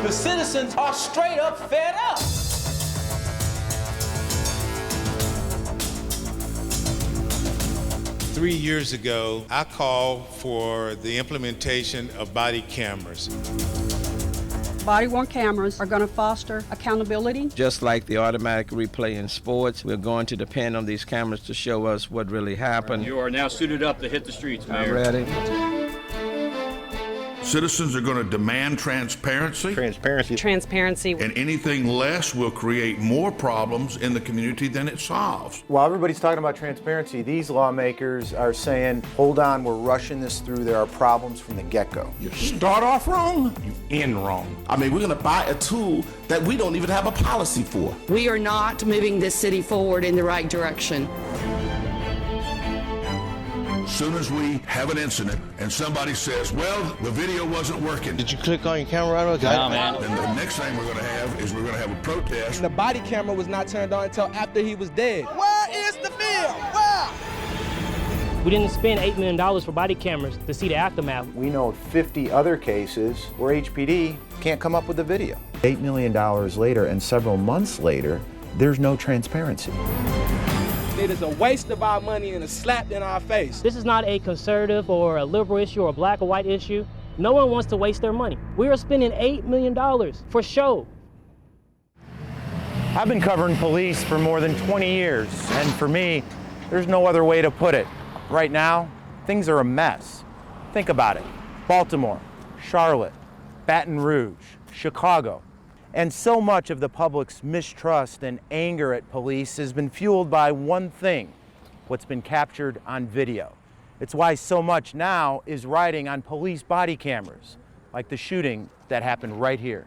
The citizens are straight up fed up. Three years ago, I called for the implementation of body cameras. Body-worn cameras are going to foster accountability. Just like the automatic replay in sports, we're going to depend on these cameras to show us what really happened. You are now suited up to hit the streets, Mayor. I'm ready. Citizens are going to demand transparency. Transparency. And anything less will create more problems in the community than it solves. While everybody's talking about transparency, these lawmakers are saying, hold on, we're rushing this through. There are problems from the get-go. You start off wrong, you end wrong. I mean, we're going to buy a tool that we don't even have a policy for. We are not moving this city forward in the right direction. As soon as we have an incident and somebody says, well, the video wasn't working. Did you click on your camera right away? No, man. Then the next thing we're going to have is we're going to have a protest. The body camera was not turned on until after he was dead. Where is the film? Where? We didn't spend $8 million for body cameras to see the aftermath. We know of 50 other cases where HPD can't come up with a video. $8 million later and several months later, there's no transparency. It is a waste of our money and a slap in our face. This is not a conservative or a liberal issue or a black or white issue. No one wants to waste their money. We are spending $8 million for show. I've been covering police for more than 20 years, and for me, there's no other way to put it. Right now, things are a mess. Think about it. Baltimore, Charlotte, Baton Rouge, Chicago. And so much of the public's mistrust and anger at police has been fueled by one thing, what's been captured on video. It's why so much now is riding on police body cameras, like the shooting that happened right here.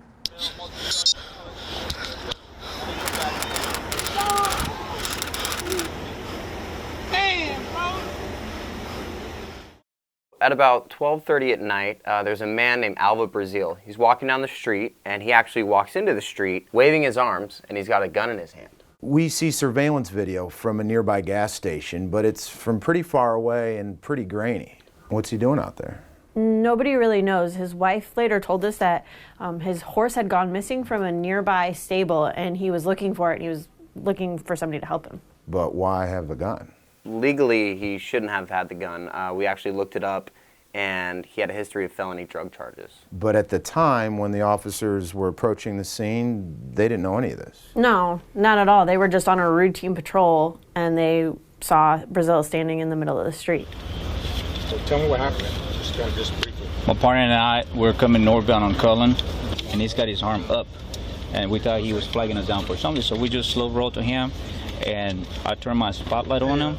At about 12:30 at night, there's a man named Alva Brazil. He's walking down the street, and he actually walks into the street waving his arms, and he's got a gun in his hand. We see surveillance video from a nearby gas station, but it's from pretty far away and pretty grainy. What's he doing out there? Nobody really knows. His wife later told us that his horse had gone missing from a nearby stable, and he was looking for it. He was looking for somebody to help him. But why have the gun? Legally, he shouldn't have had the gun. We actually looked it up, and he had a history of felony drug charges. But at the time when the officers were approaching the scene, they didn't know any of this. No, not at all. They were just on a routine patrol, and they saw Brazil standing in the middle of the street. So tell me what happened. Just briefly. My partner and I were coming northbound on Cullen, and he's got his arm up, and we thought he was flagging us down for something, so we just slow rolled to him, and I turned my spotlight on him,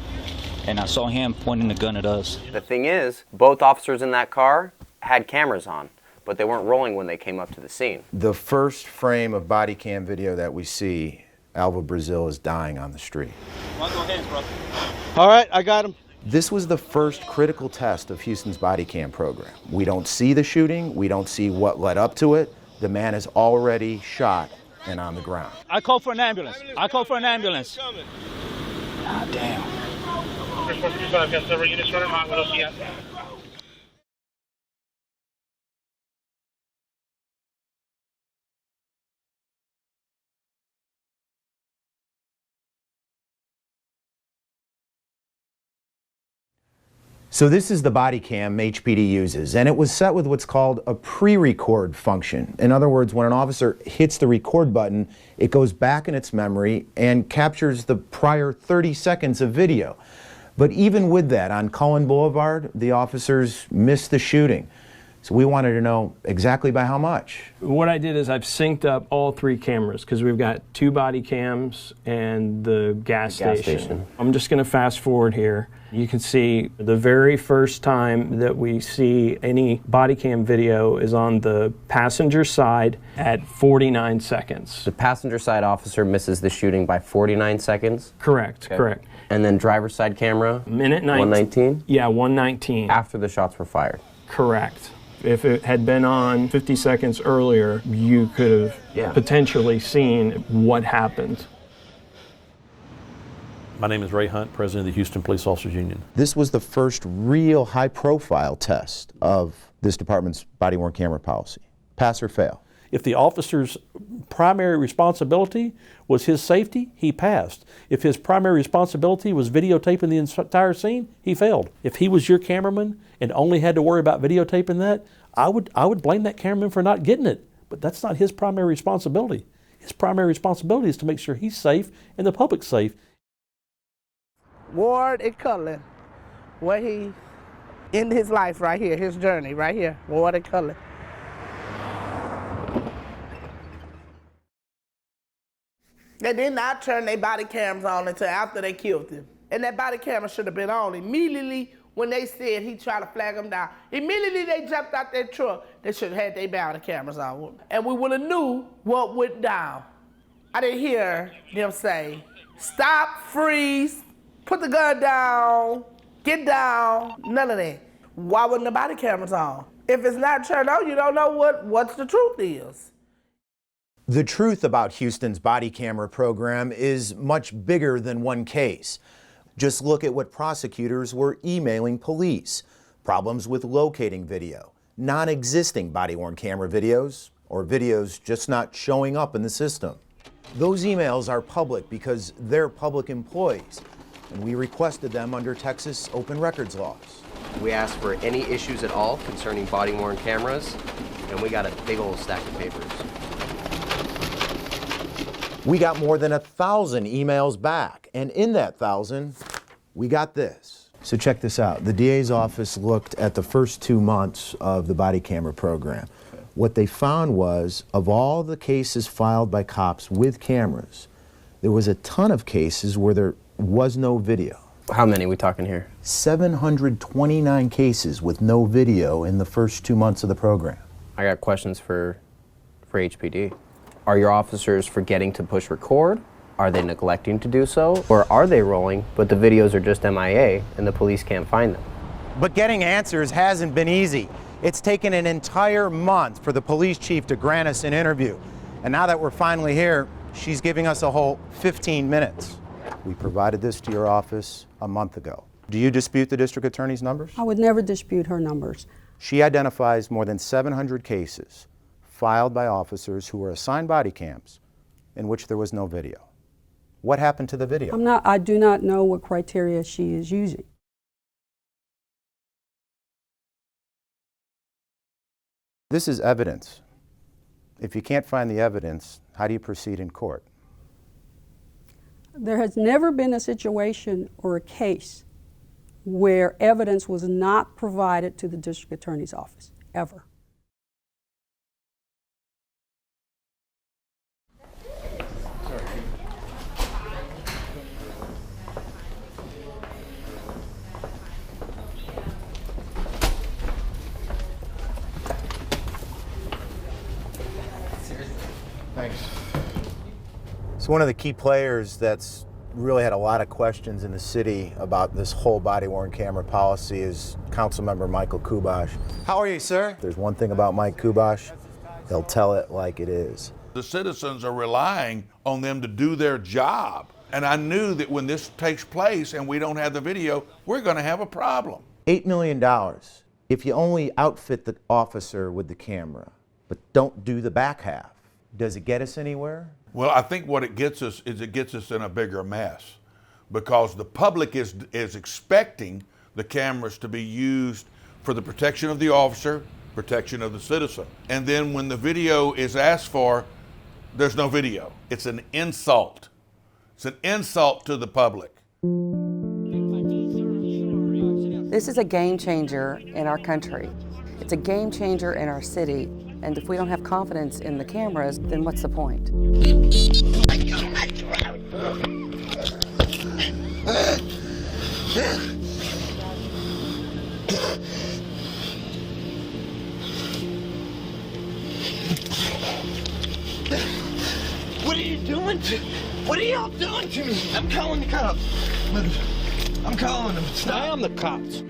and I saw him pointing the gun at us. The thing is, both officers in that car had cameras on, but they weren't rolling when they came up to the scene. The first frame of body cam video that we see, Alva Brazil is dying on the street. Go hands, bro. All right, I got him. This was the first critical test of Houston's body cam program. We don't see the shooting, we don't see what led up to it. The man is already shot and on the ground. I called for an ambulance. Ah, damn. So this is the body cam HPD uses, and it was set with what's called a pre-record function. In other words, when an officer hits the record button, it goes back in its memory and captures the prior 30 seconds of video. But even with that, on Cullen Boulevard, the officers missed the shooting. So we wanted to know exactly by how much. What I did is I've synced up all three cameras because we've got 2 body cams and the gas station. I'm just going to fast forward here. You can see the very first time that we see any body cam video is on the passenger side at 49 seconds. The passenger side officer misses the shooting by 49 seconds? Correct, okay. Correct. And then driver's side camera? Minute 119? Yeah, 119. After the shots were fired? Correct. If it had been on 50 seconds earlier, you could have potentially seen what happened. My name is Ray Hunt, president of the Houston Police Officers Union. This was the first real high-profile test of this department's body-worn camera policy. Pass or fail? If the officer's primary responsibility was his safety, he passed. If his primary responsibility was videotaping the entire scene, he failed. If he was your cameraman and only had to worry about videotaping that, I would blame that cameraman for not getting it. But that's not his primary responsibility. His primary responsibility is to make sure he's safe and the public's safe. Ward and Cullen, where he ended his life right here, his journey right here, Ward and Cullen. They did not turn their body cameras on until after they killed him. And that body camera should have been on immediately when they said he tried to flag them down. Immediately they jumped out their truck, they should have had their body cameras on. And we would have knew what went down. I didn't hear them say, stop, freeze, put the gun down, get down, none of that. Why wasn't the body cameras on? If it's not turned on, you don't know what the truth is. The truth about Houston's body camera program is much bigger than one case. Just look at what prosecutors were emailing police. Problems with locating video, non-existing body-worn camera videos, or videos just not showing up in the system. Those emails are public because they're public employees, and we requested them under Texas open records laws. We asked for any issues at all concerning body-worn cameras, and we got a big old stack of papers. We got more than 1,000 emails back, and in that 1,000, we got this. So check this out. The DA's office looked at the first 2 months of the body camera program. What they found was, of all the cases filed by cops with cameras, there was a ton of cases where there was no video. How many are we talking here? 729 cases with no video in the first 2 months of the program. I got questions for HPD. Are your officers forgetting to push record? Are they neglecting to do so? Or are they rolling, but the videos are just MIA and the police can't find them? But getting answers hasn't been easy. It's taken an entire month for the police chief to grant us an interview. And now that we're finally here, she's giving us a whole 15 minutes. We provided this to your office a month ago. Do you dispute the district attorney's numbers? I would never dispute her numbers. She identifies more than 700 cases filed by officers who were assigned body cams in which there was no video. What happened to the video? I do not know what criteria she is using. This is evidence. If you can't find the evidence, how do you proceed in court? There has never been a situation or a case where evidence was not provided to the district attorney's office, ever. Thanks. So one of the key players that's really had a lot of questions in the city about this whole body-worn camera policy is Councilmember Michael Kubash. How are you, sir? There's one thing about Mike Kubash, he'll tell it like it is. The citizens are relying on them to do their job. And I knew that when this takes place and we don't have the video, we're going to have a problem. $8 million if you only outfit the officer with the camera, but don't do the back half. Does it get us anywhere? Well, I think what it gets us is it gets us in a bigger mess because the public is expecting the cameras to be used for the protection of the officer, protection of the citizen. And then when the video is asked for, there's no video. It's an insult. It's an insult to the public. This is a game changer in our country. It's a game changer in our city. And if we don't have confidence in the cameras, then what's the point? What are you doing to me? What are y'all doing to me? I'm calling the cops. I'm calling them. Stop. I am the cops.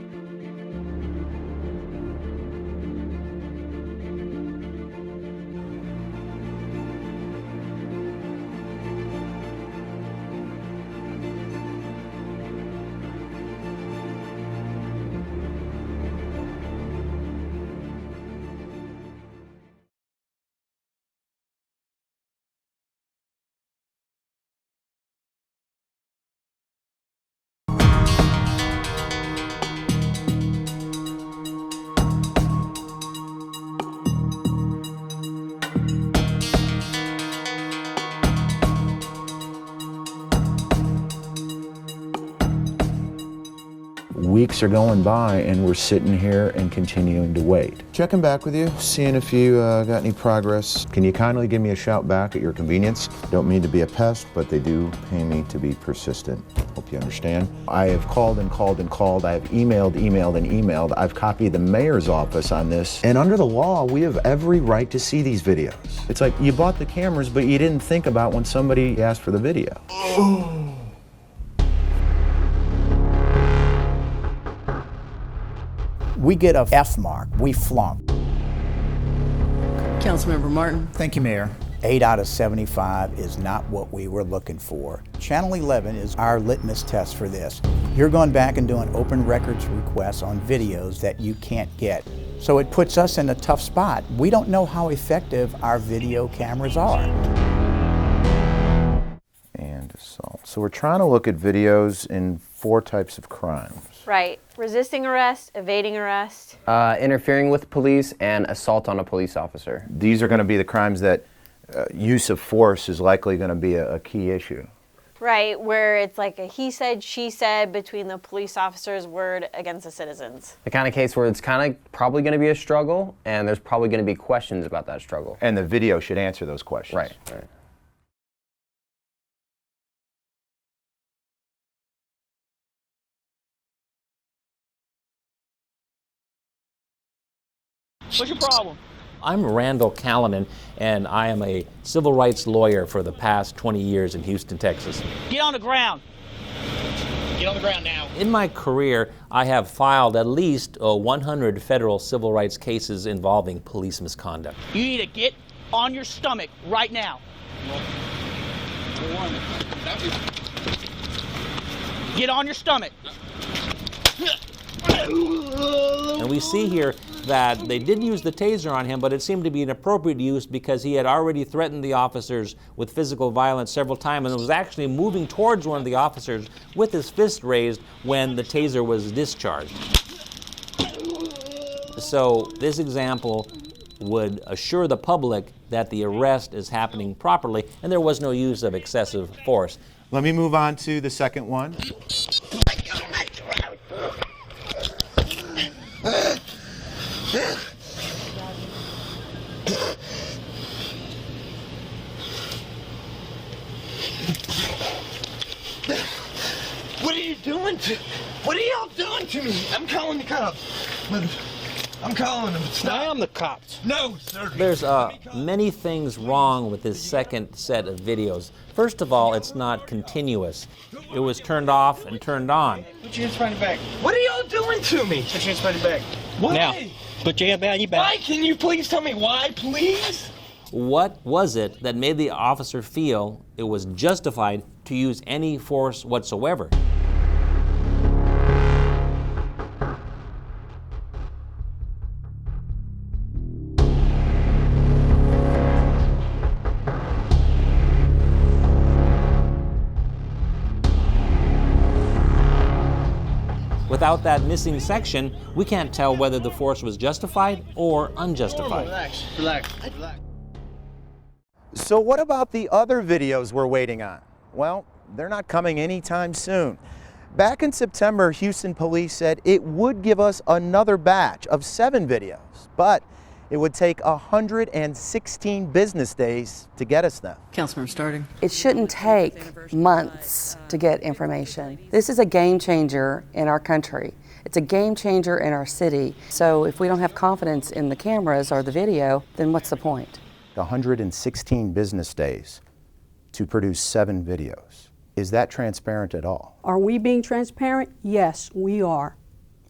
Weeks are going by and we're sitting here and continuing to wait. Checking back with you, seeing if you got any progress. Can you kindly give me a shout back at your convenience? Don't mean to be a pest, but they do pay me to be persistent. Hope you understand. I have called and called and called. I have emailed and emailed. I've copied the mayor's office on this. And under the law, we have every right to see these videos. It's like you bought the cameras, but you didn't think about when somebody asked for the video. We get a F mark. We flunk. Councilmember Martin. Thank you, Mayor. 8 out of 75 is not what we were looking for. Channel 11 is our litmus test for this. You're going back and doing open records requests on videos that you can't get. So it puts us in a tough spot. We don't know how effective our video cameras are. And assault. So we're trying to look at videos in 4 types of crimes. Right. Resisting arrest, evading arrest. Interfering with police, and assault on a police officer. These are going to be the crimes that use of force is likely going to be a key issue. Right, where it's like a he said, she said between the police officer's word against the citizens. The kind of case where it's kind of probably going to be a struggle, and there's probably going to be questions about that struggle. And the video should answer those questions. Right. What's your problem? I'm Randall Callanan, and I am a civil rights lawyer for the past 20 years in Houston, Texas. Get on the ground. Get on the ground now. In my career, I have filed at least 100 federal civil rights cases involving police misconduct. You need to get on your stomach right now. Get on your stomach. And we see here that they did use the taser on him, but it seemed to be an appropriate use because he had already threatened the officers with physical violence several times and was actually moving towards one of the officers with his fist raised when the taser was discharged. So this example would assure the public that the arrest is happening properly and there was no use of excessive force. Let me move on to the second one. What are you doing to? What are y'all doing to me? I'm calling the cops. I'm calling them. I am the cops. No, sir. There's many things wrong with this second set of videos. First of all, it's not continuous. It was turned off and turned on. Put your hands behind your back. What are y'all doing to me? Put your hands behind your back. Why? Now, put your hand behind your back. Why? Can you please tell me why, please? What was it that made the officer feel it was justified to use any force whatsoever? Without that missing section, we can't tell whether the force was justified or unjustified. Relax, relax, relax. So what about the other videos we're waiting on? Well, they're not coming anytime soon. Back in September, Houston police said it would give us another batch of 7 videos, but it would take 116 business days to get us them. Councilmember Starting. It shouldn't take months to get information. This is a game changer in our country. It's a game changer in our city. So if we don't have confidence in the cameras or the video, then what's the point? 116 business days to produce 7 videos. Is that transparent at all? Are we being transparent? Yes, we are.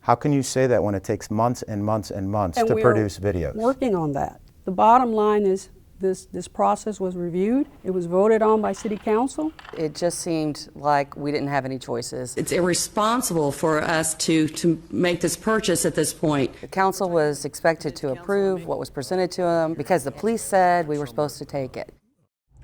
How can you say that when it takes months and months and months to produce videos? Working on that. The bottom line is this process was reviewed. It was voted on by City Council. It just seemed like we didn't have any choices. It's irresponsible for us to make this purchase at this point. The council was expected to approve what was presented to them because the police said we were supposed to take it.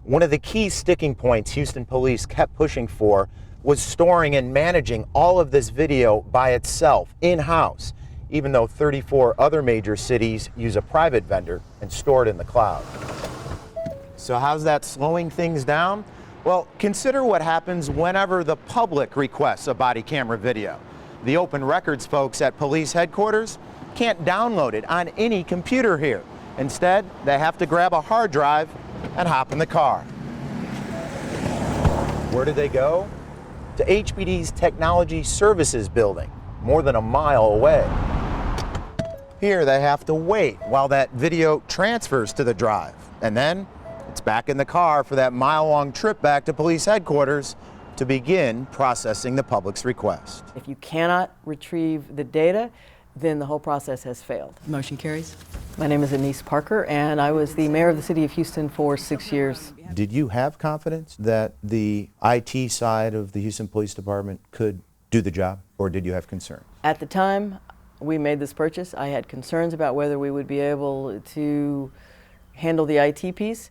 One of the key sticking points Houston police kept pushing for was storing and managing all of this video by itself, in-house, even though 34 other major cities use a private vendor and store it in the cloud. So how's that slowing things down? Well, consider what happens whenever the public requests a body camera video. The open records folks at police headquarters can't download it on any computer here. Instead, they have to grab a hard drive and hop in the car. Where do they go? To HPD's Technology Services building, more than a mile away. Here they have to wait while that video transfers to the drive, and then it's back in the car for that mile-long trip back to police headquarters to begin processing the public's request. If you cannot retrieve the data, then the whole process has failed. Motion carries. My name is Anise Parker, and I was the mayor of the city of Houston for 6 years. Did you have confidence that the IT side of the Houston Police Department could do the job, or did you have concern? At the time we made this purchase, I had concerns about whether we would be able to handle the IT piece.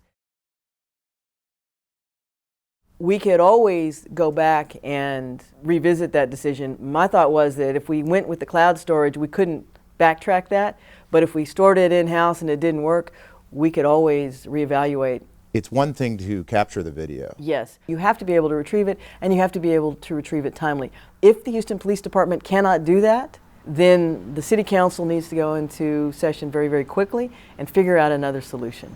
We could always go back and revisit that decision. My thought was that if we went with the cloud storage, we couldn't backtrack that, but if we stored it in-house and it didn't work, we could always reevaluate. It's one thing to capture the video. Yes, you have to be able to retrieve it, and you have to be able to retrieve it timely. If the Houston Police Department cannot do that, then the City Council needs to go into session very, very quickly and figure out another solution.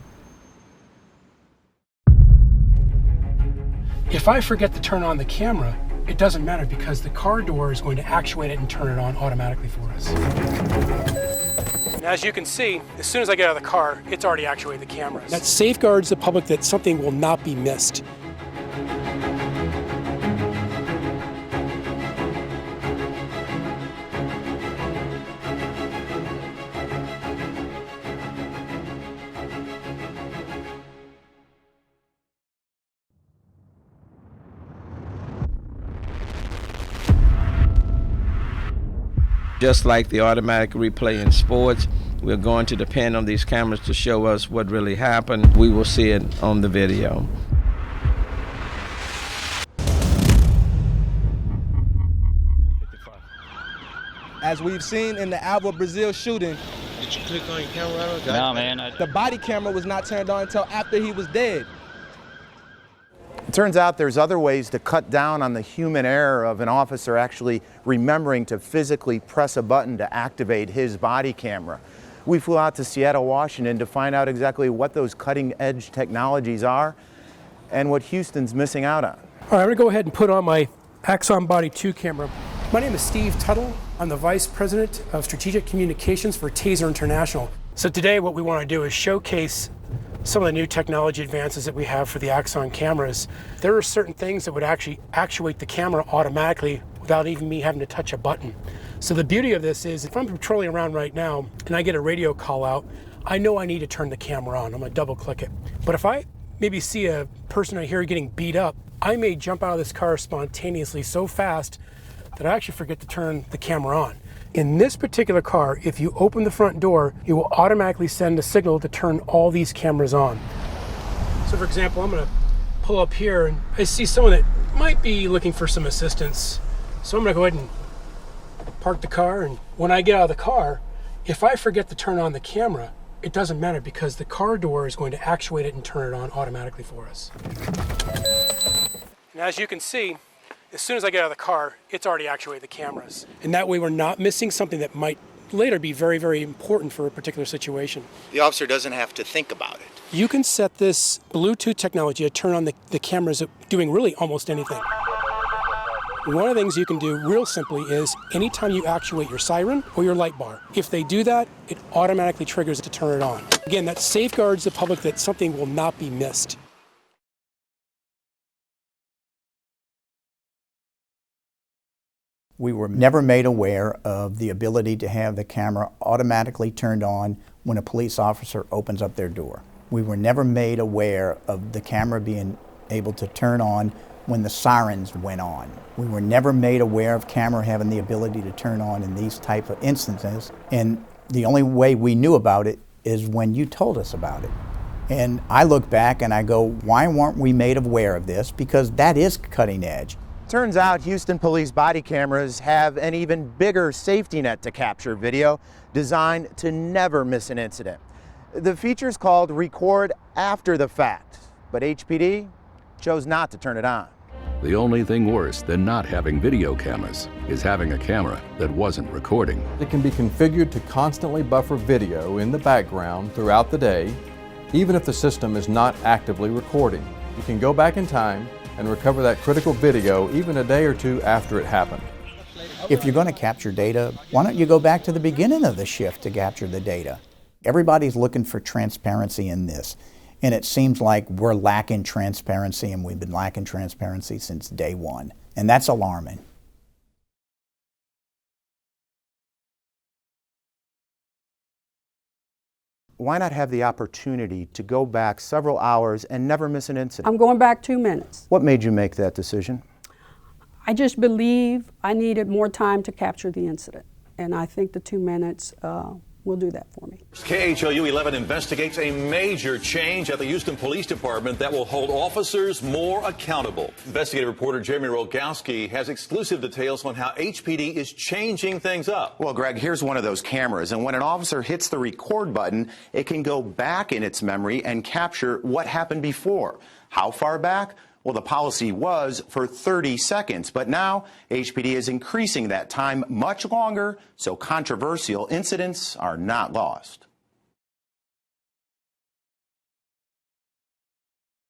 If I forget to turn on the camera, it doesn't matter because the car door is going to actuate it and turn it on automatically for us. And as you can see, as soon as I get out of the car, it's already actuated the cameras. That safeguards the public that something will not be missed. Just like the automatic replay in sports, we're going to depend on these cameras to show us what really happened. We will see it on the video. As we've seen in the Alva Brazil shooting, Did you click on your camera? No, man. the body camera was not turned on until after he was dead. It turns out there's other ways to cut down on the human error of an officer actually remembering to physically press a button to activate his body camera. We flew out to Seattle, Washington to find out exactly what those cutting-edge technologies are and what Houston's missing out on. All right, I'm gonna go ahead and put on my Axon Body 2 camera. My name is Steve Tuttle. I'm the Vice President of Strategic Communications for TASER International. So today what we wanna do is showcase some of the new technology advances that we have for the Axon cameras. There are certain things that would actually actuate the camera automatically without even me having to touch a button. So the beauty of this is if I'm patrolling around right now and I get a radio call out, I know I need to turn the camera on. I'm gonna double click it. But if I maybe see a person right here getting beat up, I may jump out of this car spontaneously so fast that I actually forget to turn the camera on. In this particular car, if you open the front door, it will automatically send a signal to turn all these cameras on. So for example, I'm gonna pull up here and I see someone that might be looking for some assistance. So I'm gonna go ahead and park the car, and when I get out of the car, if I forget to turn on the camera, it doesn't matter because the car door is going to actuate it and turn it on automatically for us. And as you can see, as soon as I get out of the car, it's already actuated the cameras. And that way we're not missing something that might later be very, very important for a particular situation. The officer doesn't have to think about it. You can set this Bluetooth technology to turn on the cameras doing really almost anything. One of the things you can do real simply is anytime you actuate your siren or your light bar, if they do that, it automatically triggers it to turn it on. Again, that safeguards the public that something will not be missed. We were never made aware of the ability to have the camera automatically turned on when a police officer opens up their door. We were never made aware of the camera being able to turn on when the sirens went on. We were never made aware of camera having the ability to turn on in these type of instances. And the only way we knew about it is when you told us about it. And I look back and I go, why weren't we made aware of this? Because that is cutting edge. Turns out Houston police body cameras have an even bigger safety net to capture video designed to never miss an incident. The feature's called Record After the Fact, but HPD chose not to turn it on. The only thing worse than not having video cameras is having a camera that wasn't recording. It can be configured to constantly buffer video in the background throughout the day, even if the system is not actively recording. You can go back in time and recover that critical video even a day or two after it happened. If you're going to capture data, why don't you go back to the beginning of the shift to capture the data? Everybody's looking for transparency in this. And it seems like we're lacking transparency, and we've been lacking transparency since day one. And that's alarming. Why not have the opportunity to go back several hours and never miss an incident? I'm going back 2 minutes. What made you make that decision? I just believe I needed more time to capture the incident. And I think the 2 minutes will do that for me. KHOU 11 investigates a major change at the Houston Police Department that will hold officers more accountable. Investigative reporter Jeremy Rogowski has exclusive details on how HPD is changing things up. Well, Greg, here's one of those cameras, and when an officer hits the record button, it can go back in its memory and capture what happened before. How far back? Well, the policy was for 30 seconds, but now HPD is increasing that time much longer, so controversial incidents are not lost.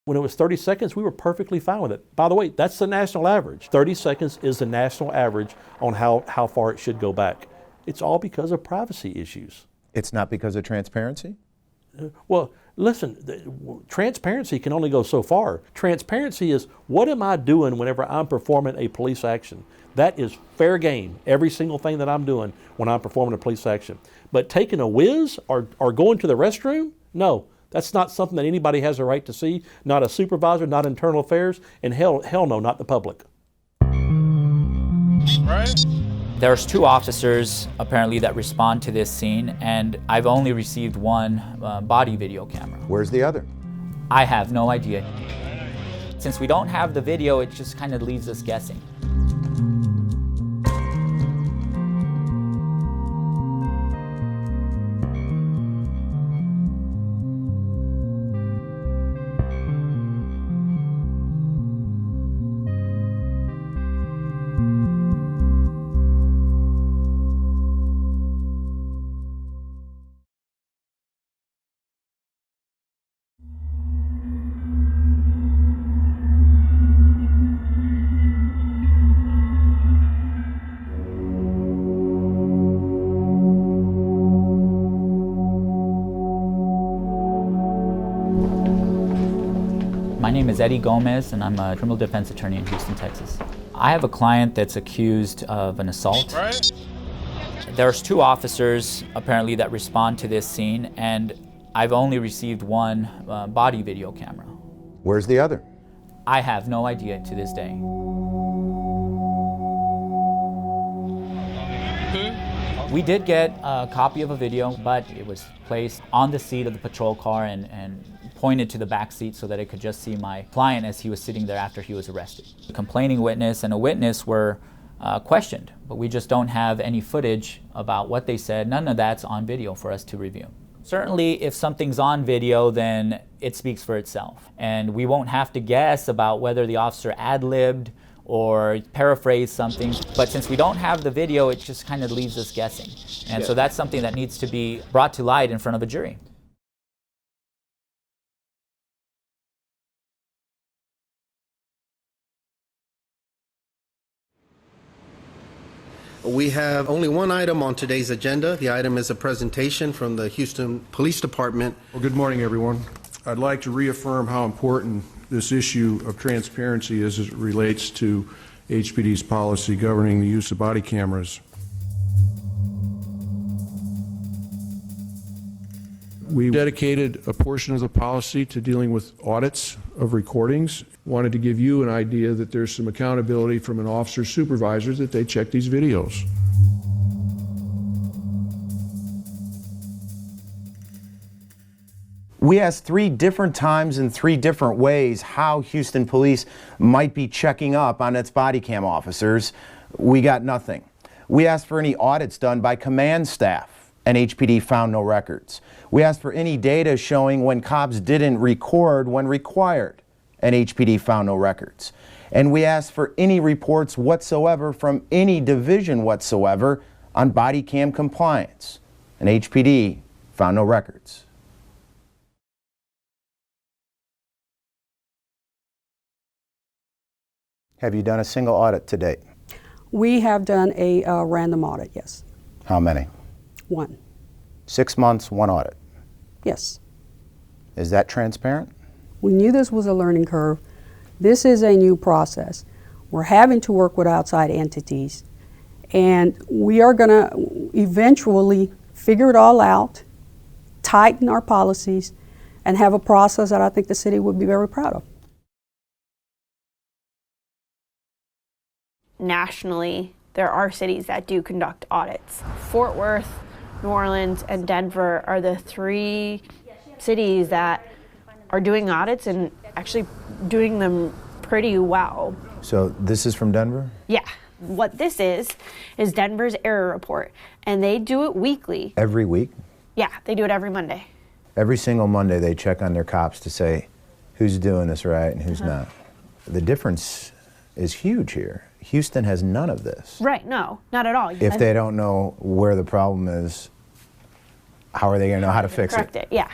When it was 30 seconds, we were perfectly fine with it. By the way, that's the national average. 30 seconds is the national average on how far it should go back. It's all because of privacy issues. It's not because of transparency? Well, listen, transparency can only go so far. Transparency is, what am I doing whenever I'm performing a police action? That is fair game, every single thing that I'm doing when I'm performing a police action. But taking a whiz or going to the restroom, no, that's not something that anybody has a right to see, not a supervisor, not internal affairs, and hell no, not the public. Right? There's 2 officers apparently that respond to this scene, and I've only received one body video camera. Where's the other? I have no idea. Since we don't have the video, it just kind of leaves us guessing. My name is Eddie Gomez, and I'm a criminal defense attorney in Houston, Texas. I have a client that's accused of an assault. Right. There's 2 officers apparently that respond to this scene, and I've only received one body video camera. Where's the other? I have no idea to this day. We did get a copy of a video, but it was placed on the seat of the patrol car and pointed to the back seat so that it could just see my client as he was sitting there after he was arrested. The complaining witness and a witness were questioned, but we just don't have any footage about what they said. None of that's on video for us to review. Certainly, if something's on video, then it speaks for itself. And we won't have to guess about whether the officer ad-libbed or paraphrased something. But since we don't have the video, it just kind of leaves us guessing. And so that's something that needs to be brought to light in front of a jury. We have only one item on today's agenda. The item is a presentation from the Houston Police Department. Well, good morning, everyone. I'd like to reaffirm how important this issue of transparency is as it relates to HPD's policy governing the use of body cameras. We dedicated a portion of the policy to dealing with audits of recordings. Wanted to give you an idea that there's some accountability from an officer's supervisors that they check these videos. We asked 3 different times in 3 different ways how Houston Police might be checking up on its body cam officers. We got nothing. We asked for any audits done by command staff, and HPD found no records. We asked for any data showing when cops didn't record when required, and HPD found no records. And we asked for any reports whatsoever from any division whatsoever on body cam compliance. And HPD found no records. Have you done a single audit to date? We have done a random audit, yes. How many? 1. 6 months, 1 audit. Yes. Is that transparent? We knew this was a learning curve. This is a new process. We're having to work with outside entities, and we are going to eventually figure it all out, tighten our policies, and have a process that I think the city would be very proud of. Nationally, there are cities that do conduct audits. Fort Worth, New Orleans, and Denver are the 3 cities that are doing audits and actually doing them pretty well. So this is from Denver? Yeah. What this is Denver's error report, and they do it weekly. Every week? Yeah, they do it every Monday. Every single Monday they check on their cops to say who's doing this right and who's not. The difference is huge here. Houston has none of this. Right, no, not at all. If they don't know where the problem is, how are they going to know how to fix it? Yeah.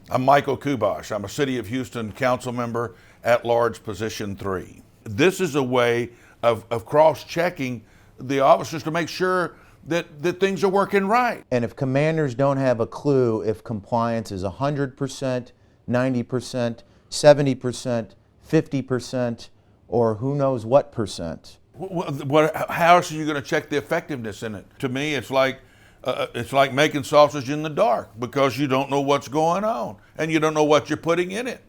I'm Michael Kubosh. I'm a City of Houston council member at large, position 3. This is a way of cross-checking the officers to make sure that things are working right. And if commanders don't have a clue if compliance is 100%, 90%, 70%, 50%, or who knows what percent. How else are you going to check the effectiveness in it? To me, it's like making sausage in the dark, because you don't know what's going on and you don't know what you're putting in it.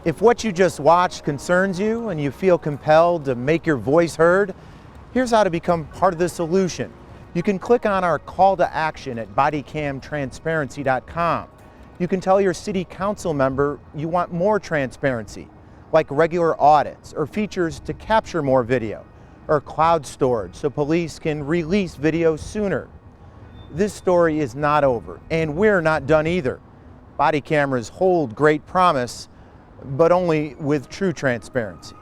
If what you just watched concerns you and you feel compelled to make your voice heard, here's how to become part of the solution. You can click on our call to action at bodycamtransparency.com. You can tell your city council member you want more transparency, like regular audits or features to capture more video, or cloud storage so police can release video sooner. This story is not over, and we're not done either. Body cameras hold great promise, but only with true transparency.